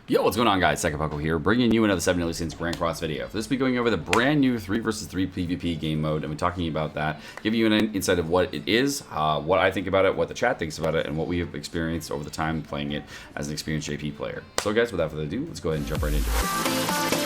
Yo, what's going on, guys? Sekapoko here, bringing you another 7 Daily Sins Grand Cross video. For this, we'll be going over the brand new 3 vs 3 PvP game mode, and we're talking about that, giving you an insight of what it is, what I think about it, what the chat thinks about it, and what we have experienced over the time playing it as an experienced JP player. So, guys, without further ado, let's go ahead and jump right into it.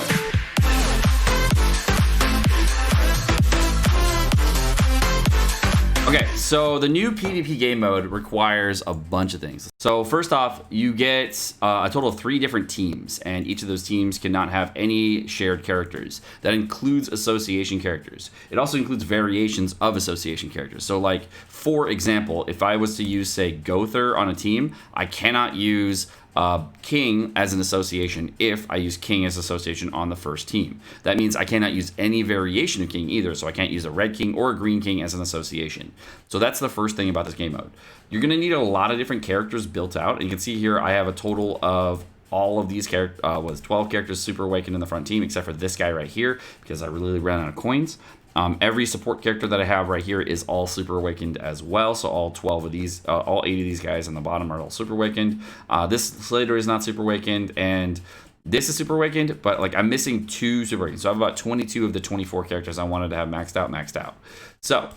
Okay, so the new PvP game mode requires a bunch of things. So first off, you get a total of 3 different teams, and each of those teams cannot have any shared characters. That includes association characters. It also includes variations of association characters. So like, for example, if I was to use, say, Gother on a team, I cannot use King as an association if I use King as association on the first team. That means I cannot use any variation of King either, so I can't use a red King or a green King as an association. So that's the first thing about this game mode. You're going to need a lot of different characters built out, and you can see here I have a total of all of these characters, 12 characters super awakened in the front team, except for this guy right here, because I really ran out of coins. Every support character that I have right here is all super awakened as well. So all 12 of these, all 8 of these guys on the bottom are all super awakened. This Slater is not super awakened, and this is super awakened, but like I'm missing 2 super awakened. So I have about 22 of the 24 characters I wanted to have maxed out. So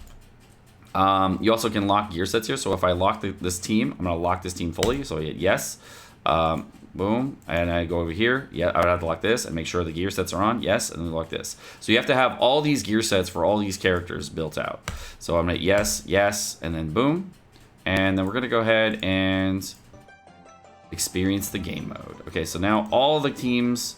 you also can lock gear sets here. So if I lock this team, I'm gonna lock this team fully. So I hit yes. Boom, and I go over here. Yeah, I would have to lock this and make sure the gear sets are on. Yes, and then lock this. So you have to have all these gear sets for all these characters built out. So I'm gonna yes, yes, and then boom. And then we're gonna go ahead and experience the game mode. Okay, so now all the teams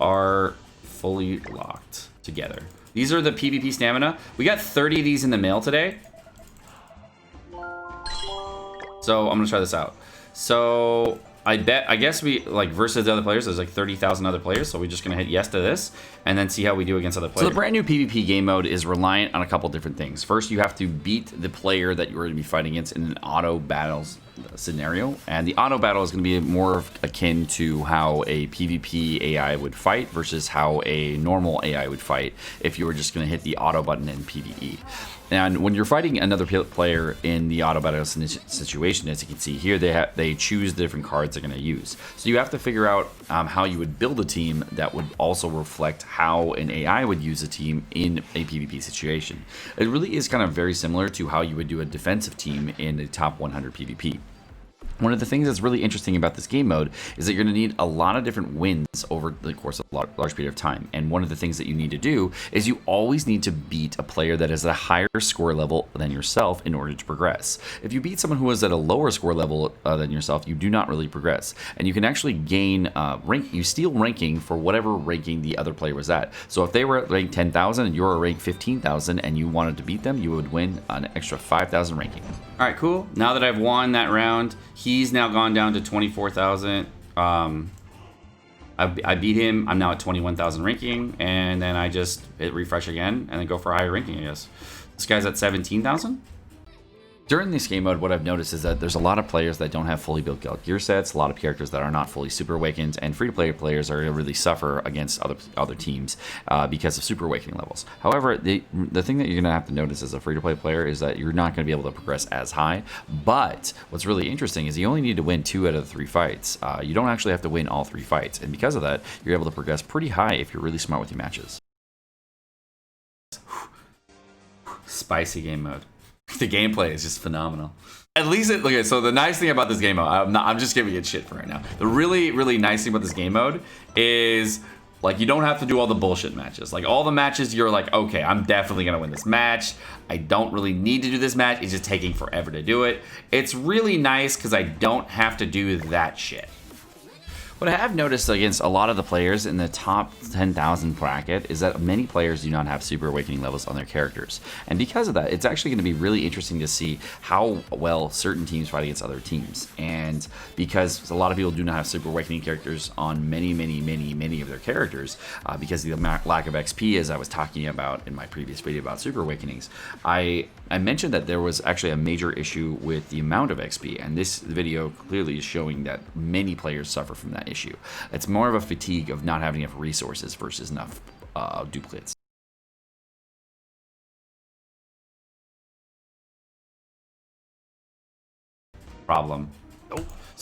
are fully locked together. These are the PvP stamina. We got 30 of these in the mail today. So I'm gonna try this out. So I guess we, like, versus the other players, there's like 30,000 other players, so we're just gonna hit yes to this and then see how we do against other players. So the brand new PvP game mode is reliant on a couple different things. First, you have to beat the player that you're gonna be fighting against in an auto battles scenario, and the auto battle is gonna be more akin to how a PvP AI would fight versus how a normal AI would fight if you were just gonna hit the auto button in PvE. And when you're fighting another player in the auto battle situation, as you can see here, they choose the different cards they're going to use. So you have to figure out how you would build a team that would also reflect how an AI would use a team in a PvP situation. It really is kind of very similar to how you would do a defensive team in a top 100 PvP. One of the things that's really interesting about this game mode is that you're going to need a lot of different wins over the course of a large period of time. And one of the things that you need to do is you always need to beat a player that is at a higher score level than yourself in order to progress. If you beat someone who is at a lower score level than yourself, you do not really progress. And you can actually gain you steal ranking for whatever ranking the other player was at. So if they were at rank 10,000 and you're at rank 15,000 and you wanted to beat them, you would win an extra 5,000 ranking. All right, cool. Now that I've won that round, he's now gone down to 24,000. I beat him. I'm now at 21,000 ranking, and then I just hit refresh again and then go for a higher ranking, I guess. This guy's at 17,000. During this game mode, what I've noticed is that there's a lot of players that don't have fully built gear sets, a lot of characters that are not fully super awakened, and free-to-play players are going to really suffer against other teams because of super awakening levels. However, the thing that you're going to have to notice as a free-to-play player is that you're not going to be able to progress as high. But what's really interesting is you only need to win 2 out of the 3 fights. You don't actually have to win all 3 fights, and because of that, you're able to progress pretty high if you're really smart with your matches. Spicy game mode. The gameplay is just phenomenal. At least okay, so the nice thing about this game mode, I'm just giving it shit for right now. The really nice thing about this game mode is, like, you don't have to do all the bullshit matches. Like, all the matches you're like, okay, I'm definitely gonna win this match. I don't really need to do this match. It's just taking forever to do it. It's really nice because I don't have to do that shit. What I have noticed against a lot of the players in the top 10,000 bracket is that many players do not have super awakening levels on their characters. And because of that, it's actually going to be really interesting to see how well certain teams fight against other teams. And because a lot of people do not have super awakening characters on many of their characters, because of the lack of XP, as I was talking about in my previous video about super awakenings, I mentioned that there was actually a major issue with the amount of XP, and this video clearly is showing that many players suffer from that issue. It's more of a fatigue of not having enough resources versus enough duplicates. Problem.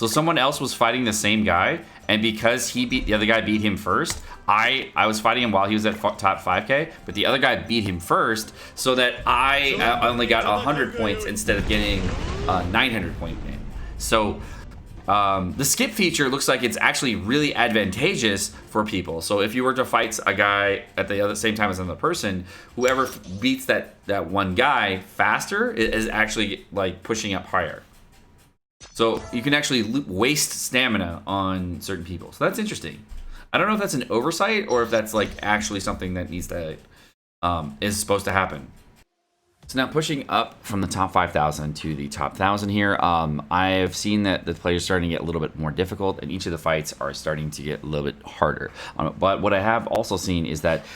So someone else was fighting the same guy, and because the other guy beat him first, I was fighting him while he was at top 5K, but the other guy beat him first, so that I only got 100 points instead of getting a 900 point game. So the skip feature looks like it's actually really advantageous for people. So if you were to fight a guy at the same time as another person, whoever beats that one guy faster is actually like pushing up higher. So you can actually waste stamina on certain people. So that's interesting. I don't know if that's an oversight or if that's like actually something that needs to is supposed to happen. So now pushing up from the top 5,000 to the top 1,000 here, I have seen that the players are starting to get a little bit more difficult, and each of the fights are starting to get a little bit harder. But what I have also seen is that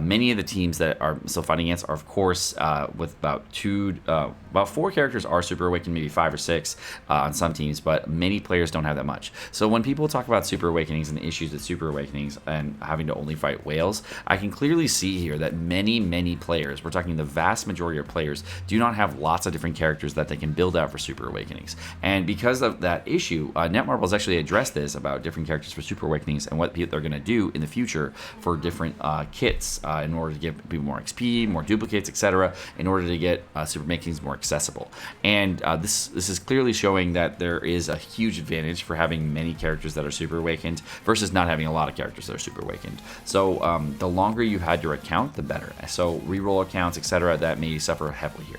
many of the teams that are still fighting against are, of course, with about 4 characters are Super Awakened, maybe 5 or 6 on some teams, but many players don't have that much. So when people talk about Super Awakenings and the issues with Super Awakenings and having to only fight whales, I can clearly see here that many players, we're talking the vast majority of players, do not have lots of different characters that they can build out for Super Awakenings. And because of that issue, Netmarble's actually addressed this about different characters for Super Awakenings and what they're going to do in the future for different kits in order to give people more XP, more duplicates, etc., in order to get Super Awakenings more accessible. And this is clearly showing that there is a huge advantage for having many characters that are Super Awakened versus not having a lot of characters that are Super Awakened. So the longer you've had your account, the better. So reroll accounts, etc., that may suffer heavily here.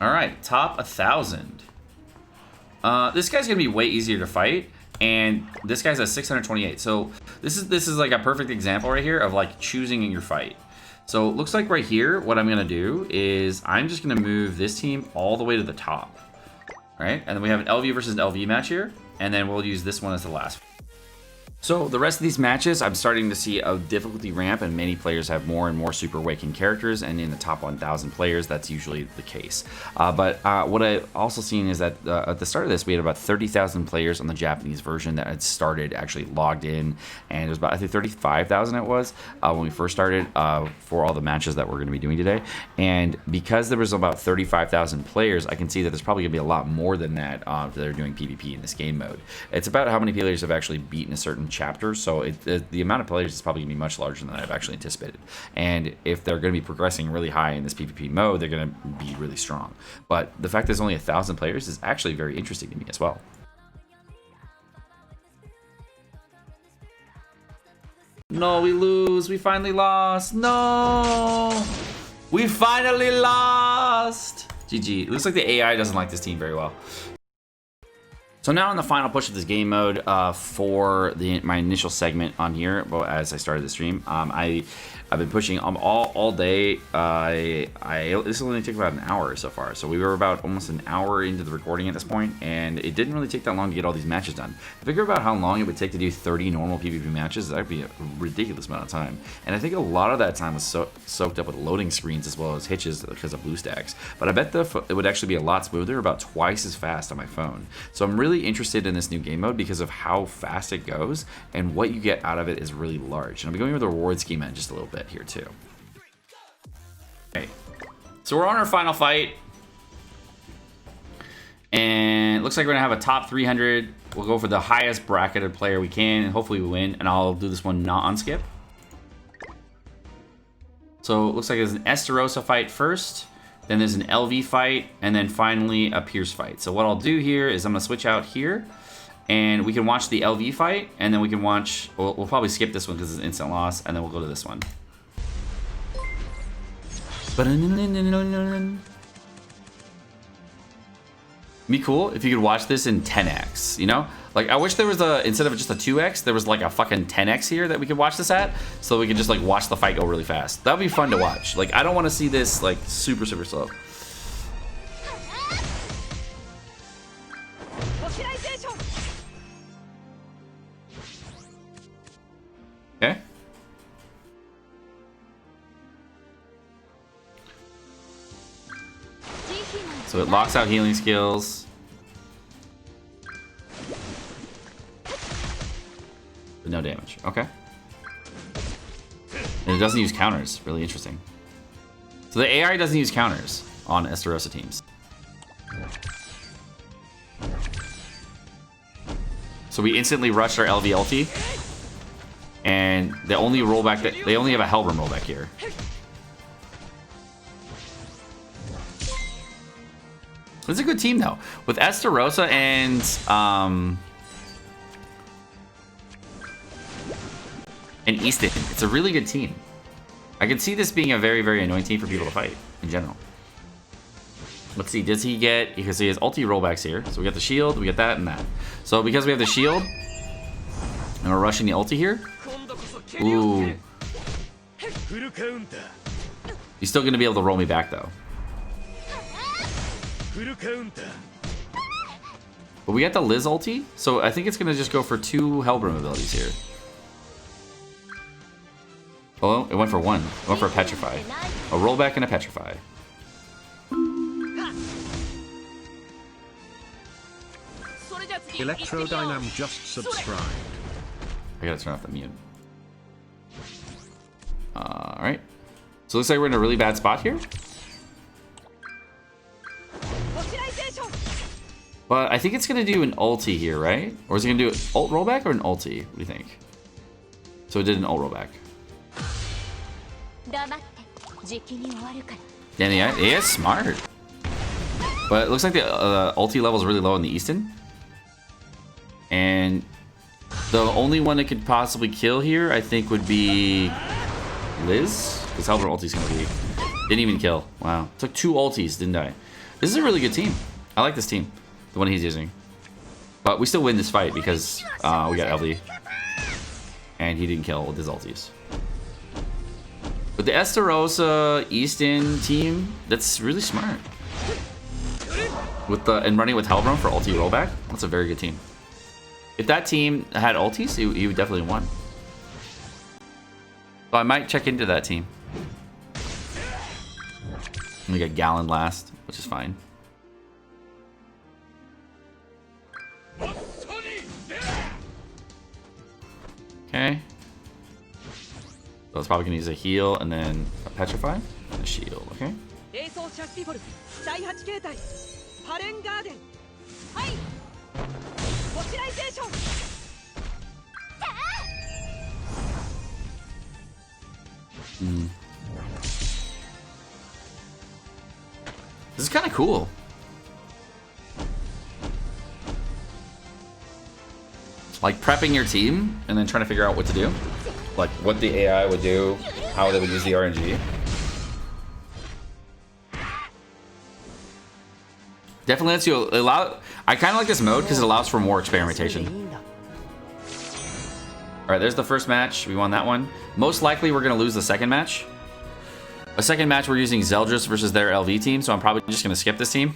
All right, top 1,000. This guy's gonna be way easier to fight, and this guy's at 628. So this is like a perfect example right here of like choosing in your fight. So it looks like right here, what I'm gonna do is I'm just gonna move this team all the way to the top, right? And then we have an LV versus an LV match here, and then we'll use this one as the last. So the rest of these matches, I'm starting to see a difficulty ramp, and many players have more and more Super Awakened characters, and in the top 1,000 players, that's usually the case. But what I've also seen is that at the start of this, we had about 30,000 players on the Japanese version that had started, actually logged in, and it was about, I think 35,000 it was when we first started for all the matches that we're going to be doing today. And because there was about 35,000 players, I can see that there's probably going to be a lot more than that that are doing PvP in this game mode. It's about how many players have actually beaten a certain chapter, so the amount of players is probably going to be much larger than I've actually anticipated. And if they're going to be progressing really high in this PvP mode, they're going to be really strong. But the fact there's only 1,000 players is actually very interesting to me as well. No, we lose. We finally lost. No! We finally lost! GG. It looks like the AI doesn't like this team very well. So now in the final push of this game mode for my initial segment on here, well, as I started the stream, I've been pushing all day. This only took about an hour so far. So we were about almost an hour into the recording at this point, and it didn't really take that long to get all these matches done. Figure about how long it would take to do 30 normal PvP matches. That would be a ridiculous amount of time. And I think a lot of that time was soaked up with loading screens as well as hitches because of BlueStacks. But I bet it would actually be a lot smoother, about twice as fast on my phone. So I'm really interested in this new game mode because of how fast it goes, and what you get out of it is really large. And I'll be going over the reward schema in just a little bit here too. Okay, so we're on our final fight, and it looks like we're gonna have a top 300. We'll go for the highest bracketed player we can, and hopefully we win. And I'll do this one not on skip. So it looks like there's an Esterosa fight first, then there's an LV fight, and then finally a Pierce fight. So what I'll do here is I'm gonna switch out here, and we can watch the LV fight, and then we can watch, we'll probably skip this one because it's instant loss, and then we'll go to this one. Be cool if you could watch this in 10x, you know? Like, I wish there was instead of just a 2x, there was like a fucking 10x here that we could watch this at, so we could just like watch the fight go really fast. That would be fun to watch. Like, I don't want to see this like super slow. Okay. So it locks out healing skills. But no damage. Okay. And it doesn't use counters. Really interesting. So the AI doesn't use counters on Estarossa teams. So we instantly rushed our LV ulti, and they only have a Hellbrim rollback here. It's a good team though, with Estarossa and Easton. It's a really good team. I can see this being a very, very annoying team for people to fight in general. Let's see, does he get, because he has ulti rollbacks here. So we got the shield, we get that and that. So because we have the shield, and we're rushing the ulti here. Ooh. He's still gonna be able to roll me back though. But we got the Liz ulti, so I think it's gonna just go for 2 Hellbrim abilities here. Oh, it went for 1. It went for a Petrify. A rollback and a Petrify. Electrodynam just subscribed. I gotta turn off the mute. Alright. So it looks like we're in a really bad spot here. But I think it's gonna do an ulti here, right? Or is it gonna do an ult rollback or an ulti? What do you think? So it did an ult rollback. Damn, yeah, it's smart. But it looks like the ulti level is really low in the Easton. And the only one that could possibly kill here, I think, would be Liz. Because Hellbrim ulti's gonna be... Didn't even kill. Wow. Took 2 ultis, didn't I? This is a really good team. I like this team. The one he's using. But we still win this fight because we got LD. And he didn't kill with his ultis. But the Estarossa Easton team, that's really smart. And running with Hellbrim for ulti rollback, that's a very good team. If that team had ultis, he would definitely won. So I might check into that team. We got Gallon last, which is fine. Okay. So it's probably gonna use a heal and then a Petrify and a shield, okay? This is kind of cool. Like prepping your team and then trying to figure out what to do. Like what the AI would do, how they would use the RNG. Definitely lets you I kind of like this mode because it allows for more experimentation. All right, there's the first match. We won that one. Most likely we're going to lose the second match. A second match we're using Zeldris versus their LV team, so I'm probably just going to skip this team.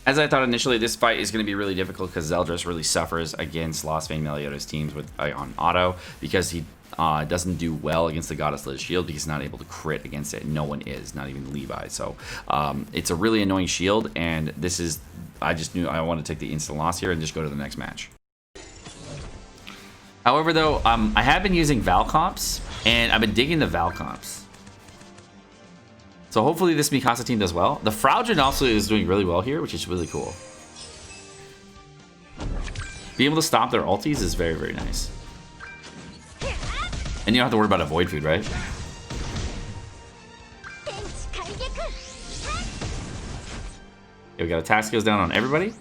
As I thought initially, this fight is going to be really difficult because Zeldris really suffers against Lost Vein Meliodas teams with on auto because he doesn't do well against the Goddess Liz shield because he's not able to crit against it. No one is, not even Levi. So it's a really annoying shield, and this is, I just knew I wanted to take the instant loss here and just go to the next match. However, though, I have been using Val comps, and I've been digging the Val comps. So hopefully this Mikasa team does well. The Fraudrin also is doing really well here, which is really cool. Being able to stop their ultis is very, very nice. And you don't have to worry about a void food, right? Okay, we got attack skills down on everybody.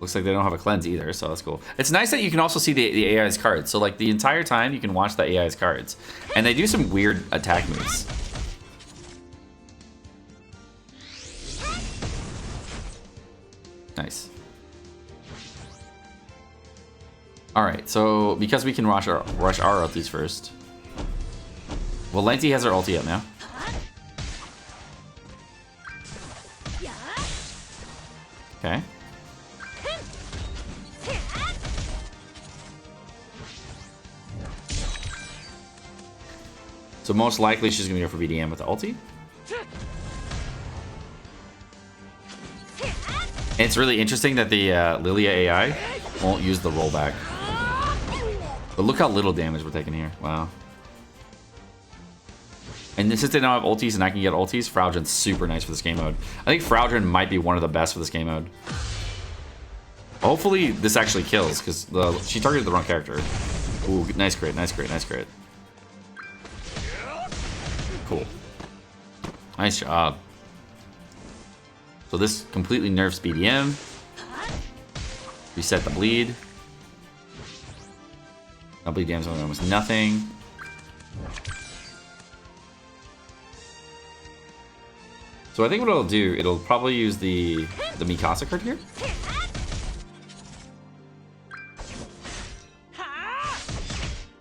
Looks like they don't have a cleanse either, so that's cool. It's nice that you can also see the AI's cards. So like the entire time you can watch the AI's cards. And they do some weird attack moves. Nice. Alright, so because we can rush our ultis first. Well, Lenti has her ulti up now. Okay. So most likely she's gonna go for VDM with the ulti. And it's really interesting that the Lilia AI won't use the rollback. But look how little damage we're taking here. Wow. And since they don't have ultis and I can get ultis, Fraudra's super nice for this game mode. I think Fraudra might be one of the best for this game mode. Hopefully this actually kills, because she targeted the wrong character. Ooh, nice crit, nice crit, nice crit. Cool. Nice job. So this completely nerfs BDM. Reset the bleed. Now bleed damage on almost nothing. So I think what it'll do, it'll probably use the Mikasa card here.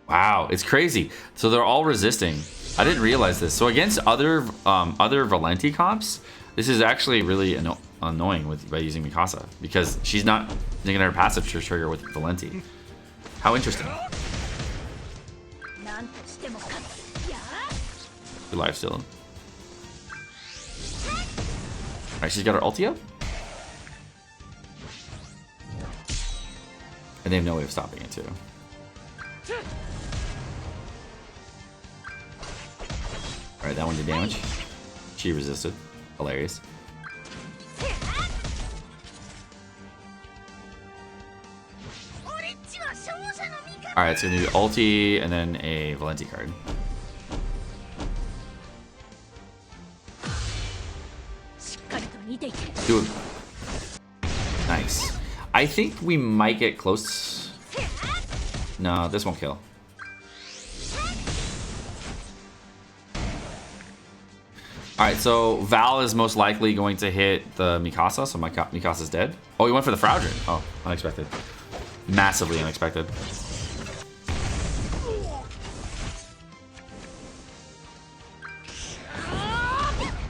Wow, it's crazy. So they're all resisting. I didn't realize this. So against other Valenti comps, this is actually really annoying by using Mikasa, because she's not thinking her passive trigger with Valenti. How interesting. Good life still. Alright, she's got her ulti up. And they have no way of stopping it too. Alright, that one did damage. She resisted. Hilarious. Alright, it's gonna do ulti and then a Valenti card. Do it. Nice. I think we might get close. No, this won't kill. Alright, so Val is most likely going to hit the Mikasa, so Mikasa's dead. Oh, he went for the Fraudra. Oh, unexpected. Massively unexpected.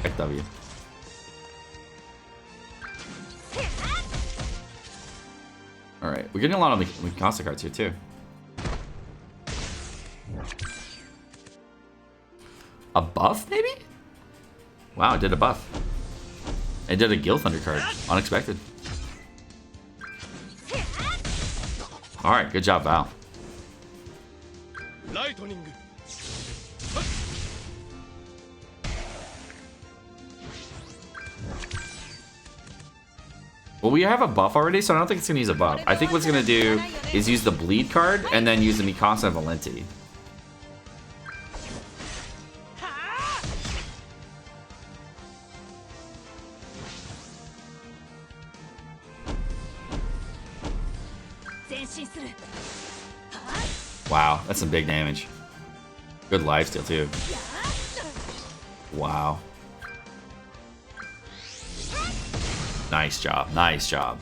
XW. Alright, we're getting a lot of Mikasa cards here too. A buff, maybe? Wow, it did a buff. It did a Gil Thunder card. Unexpected. Alright, good job, Val. Well, we have a buff already, so I don't think it's going to use a buff. I think what's going to do is use the bleed card and then use the Mikasa and Valenti. Wow, that's some big damage. Good lifesteal too. Wow. Nice job, nice job.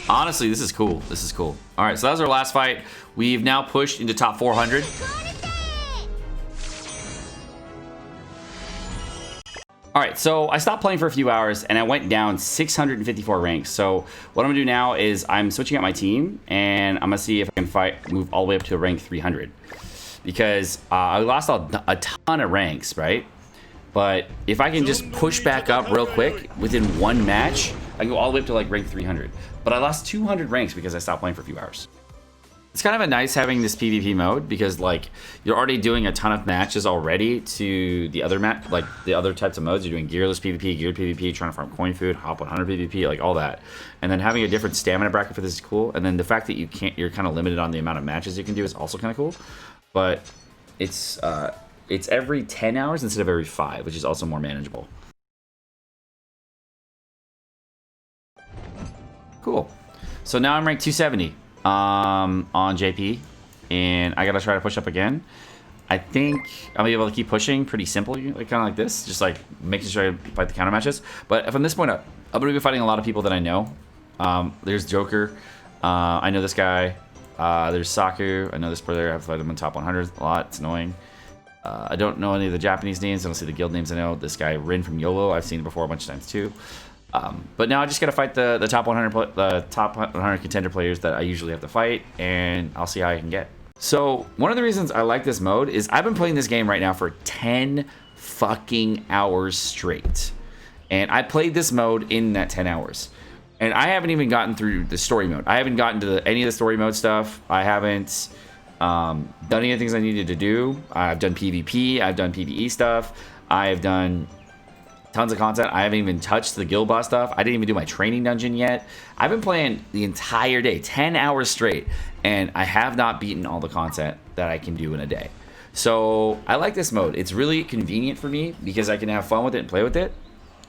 Honestly, this is cool. This is cool. All right, so that was our last fight. We've now pushed into top 400. All right, so I stopped playing for a few hours and I went down 654 ranks. So what I'm gonna do now is I'm switching out my team and I'm gonna see if I can move all the way up to rank 300. Because I lost a ton of ranks, right? But if I can just push back up real quick within one match, I can go all the way up to like rank 300. But I lost 200 ranks because I stopped playing for a few hours. It's kind of a nice having this PvP mode because like you're already doing a ton of matches already to the other the other types of modes. You're doing gearless PvP, geared PvP, trying to farm coin food, hop 100 PvP, like all that. And then having a different stamina bracket for this is cool. And then the fact that you're kind of limited on the amount of matches you can do is also kind of cool. But it's every 10 hours instead of every 5, which is also more manageable. Cool. So now I'm ranked 270 on JP, and I gotta try to push up again. I think I'll be able to keep pushing pretty simple, like, kind of like this, just like making sure I fight the counter matches. But from this point up, I'm gonna be fighting a lot of people that I know. There's Joker. I know this guy. There's Saku. I know this player. I've played him in top 100 a lot. It's annoying. I don't know any of the Japanese names. I don't see the guild names I know. This guy, Rin from YOLO, I've seen before a bunch of times too. But now I just gotta fight the top 100 contender players that I usually have to fight, and I'll see how I can get. So one of the reasons I like this mode is I've been playing this game right now for 10 fucking hours straight, and I played this mode in that 10 hours, and I haven't even gotten through the story mode. I haven't gotten to any of the story mode stuff. I haven't done any of the things I needed to do. I've done PvP. I've done PvE stuff. I have done tons of content. I haven't even touched the guild boss stuff. I didn't even do my training dungeon yet. I've been playing the entire day, 10 hours straight, and I have not beaten all the content that I can do in a day. So I like this mode. It's really convenient for me because I can have fun with it and play with it,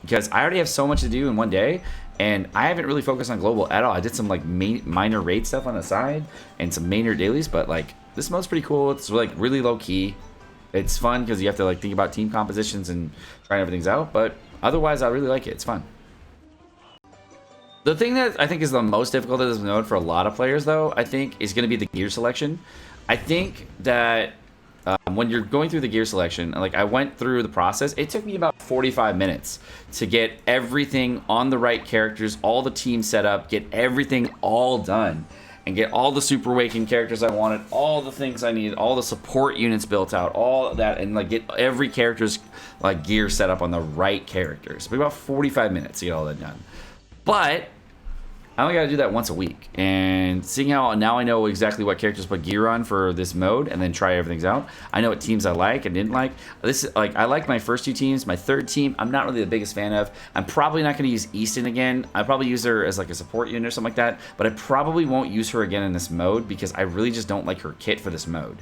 because I already have so much to do in one day, and I haven't really focused on global at all. I did some like minor raid stuff on the side and some minor dailies, but like this mode's pretty cool. It's like really low key. It's fun because you have to like think about team compositions and trying everything's out, but otherwise I really like it. It's fun. The thing that I think is the most difficult of this mode for a lot of players, though, I think is going to be the gear selection. I think that when you're going through the gear selection, like I went through the process, it took me about 45 minutes to get everything on the right characters, all the team set up, get everything all done, and get all the super awakened characters I wanted, all the things I needed, all the support units built out, all that, and like get every character's like gear set up on the right characters. It took about 45 minutes to get all that done. But I only got to do that once a week, and seeing how now I know exactly what characters put gear on for this mode, and then try everything out. I know what teams I like and didn't like. This is like I like my first two teams. My third team, I'm not really the biggest fan of. I'm probably not going to use Easton again. I probably use her as like a support unit or something like that, but I probably won't use her again in this mode because I really just don't like her kit for this mode.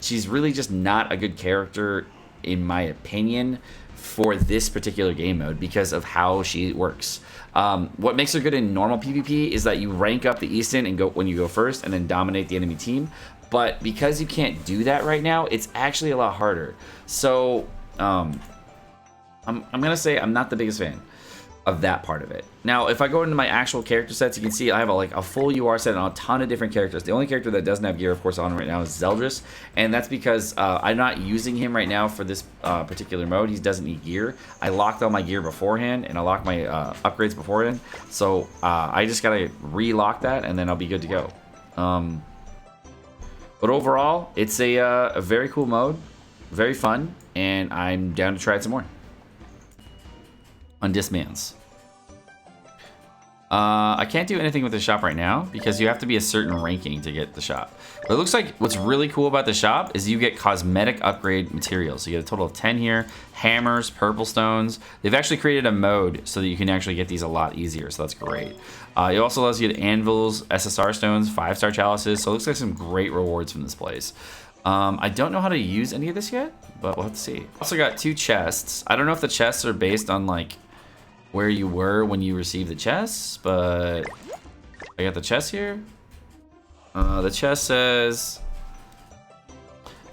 She's really just not a good character in my opinion for this particular game mode because of how she works. What makes her good in normal PvP is that you rank up the Easton and go when you go first and then dominate the enemy team. But because you can't do that right now, it's actually a lot harder. So I'm gonna say I'm not the biggest fan of that part of it. Now, if I go into my actual character sets, you can see I have a full UR set and a ton of different characters. The only character that doesn't have gear, of course, on right now is Zeldris, and that's because I'm not using him right now for this particular mode. He doesn't need gear. I locked all my gear beforehand, and I locked my upgrades beforehand, so I just gotta relock that, and then I'll be good to go. But overall, it's a very cool mode, very fun, and I'm down to try it some more. On Disman's. I can't do anything with the shop right now because you have to be a certain ranking to get the shop. But it looks like what's really cool about the shop is you get cosmetic upgrade materials. So you get a total of 10 here, hammers, purple stones. They've actually created a mode so that you can actually get these a lot easier, so that's great. It also allows you to get anvils, SSR stones, 5-star chalices, so it looks like some great rewards from this place. I don't know how to use any of this yet, but we'll have to see. Also got 2 chests. I don't know if the chests are based on like where you were when you received the chests, but I got the chest here. The chest says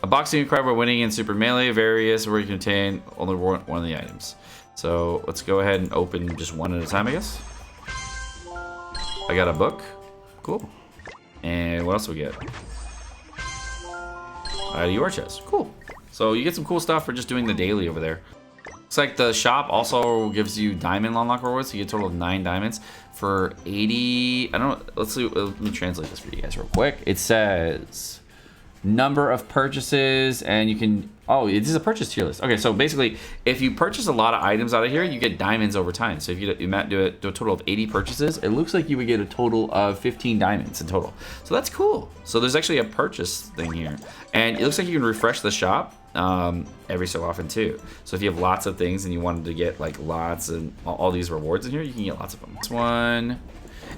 a boxing required by winning in Super Melee, various where you can contain only one of the items. So let's go ahead and open just one at a time, I guess. I got a book, cool. And what else do we get? Your chest, cool. So you get some cool stuff for just doing the daily over there. Looks like the shop also gives you diamond unlock rewards. So you get a total of 9 diamonds for 80. I don't know. Let's see. Let me translate this for you guys real quick. It says number of purchases, and you can. Oh, this is a purchase tier list. Okay, so basically, if you purchase a lot of items out of here, you get diamonds over time. So if you do a total of 80 purchases, it looks like you would get a total of 15 diamonds in total. So that's cool. So there's actually a purchase thing here, and it looks like you can refresh the shop every so often too. So if you have lots of things and you wanted to get like lots and all these rewards in here, you can get lots of them. This one,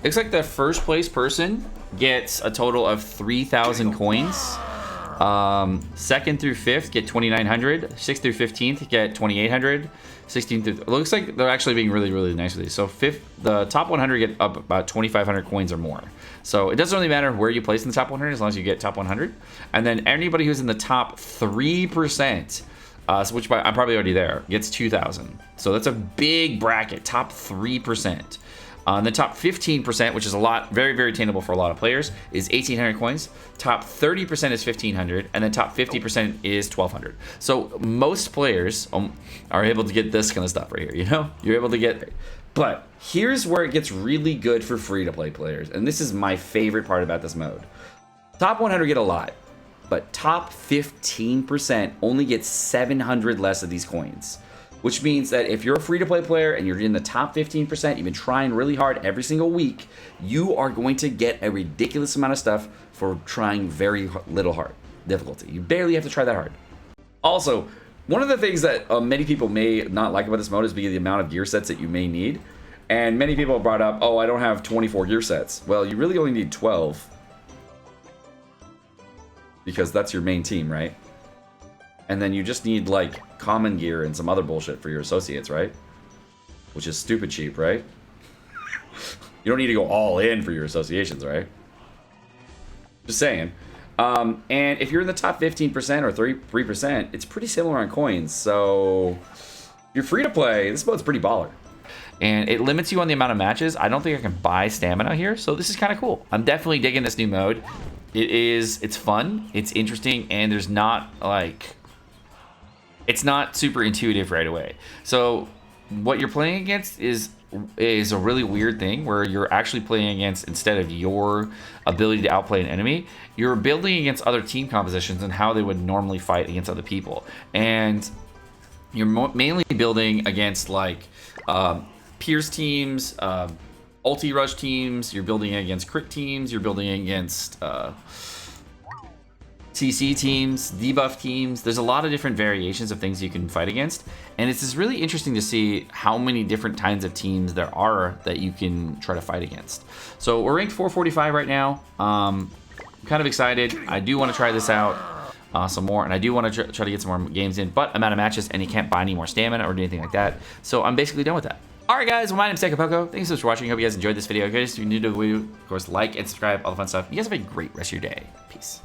looks like the first place person gets a total of 3,000 coins. Second through 5th get 2,900. 6th through 15th get 2,800. 16th through, it looks like they're actually being really nice with these. So the top 100 get up about 2,500 coins or more. So it doesn't really matter where you place in the top 100 as long as you get top 100. And then anybody who's in the top 3%, which I'm probably already there, gets 2,000. So that's a big bracket, top 3%. The top 15%, which is a lot, very attainable for a lot of players, is 1,800 coins. Top 30% is 1,500, and then top 50% is 1,200. So most players are able to get this kind of stuff right here. You know, you're able to get. But here's where it gets really good for free-to-play players, and this is my favorite part about this mode. Top 100 get a lot, but top 15% only get 700 less of these coins. Which means that if you're a free-to-play player and you're in the top 15%, you've been trying really hard every single week, you are going to get a ridiculous amount of stuff for trying very little hard difficulty. You barely have to try that hard. Also, One of the things that many people may not like about this mode is the amount of gear sets that you may need. And many people have brought up, oh, I don't have 24 gear sets. Well, you really only need 12. Because that's your main team, right? And then you just need, like, common gear and some other bullshit for your associates, right? Which is stupid cheap, right? You don't need to go all in for your associations, right? Just saying. And if you're in the top 15% or 3%, it's pretty similar on coins. So you're free to play. This mode's pretty baller. And it limits you on the amount of matches. I don't think I can buy stamina here, so this is kind of cool. I'm definitely digging this new mode. It's fun, it's interesting, and there's not, like, it's not super intuitive right away. So what you're playing against is a really weird thing where you're actually playing against, instead of your ability to outplay an enemy, you're building against other team compositions and how they would normally fight against other people. And you're mainly building against, like, Pierce teams, ulti rush teams, you're building against crit teams, you're building against CC teams, debuff teams. There's a lot of different variations of things you can fight against, and it's just really interesting to see how many different kinds of teams there are that you can try to fight against. So we're ranked 445 right now. I'm kind of excited. I do want to try this out some more, and I do want to try to get some more games in, but I'm out of matches, and you can't buy any more stamina or anything like that, so I'm basically done with that. Alright guys, well, my name's Sekapoko. Thanks so much for watching. Hope you guys enjoyed this video. Guys, if you're new to the video, of course, like and subscribe, all the fun stuff. You guys have a great rest of your day. Peace.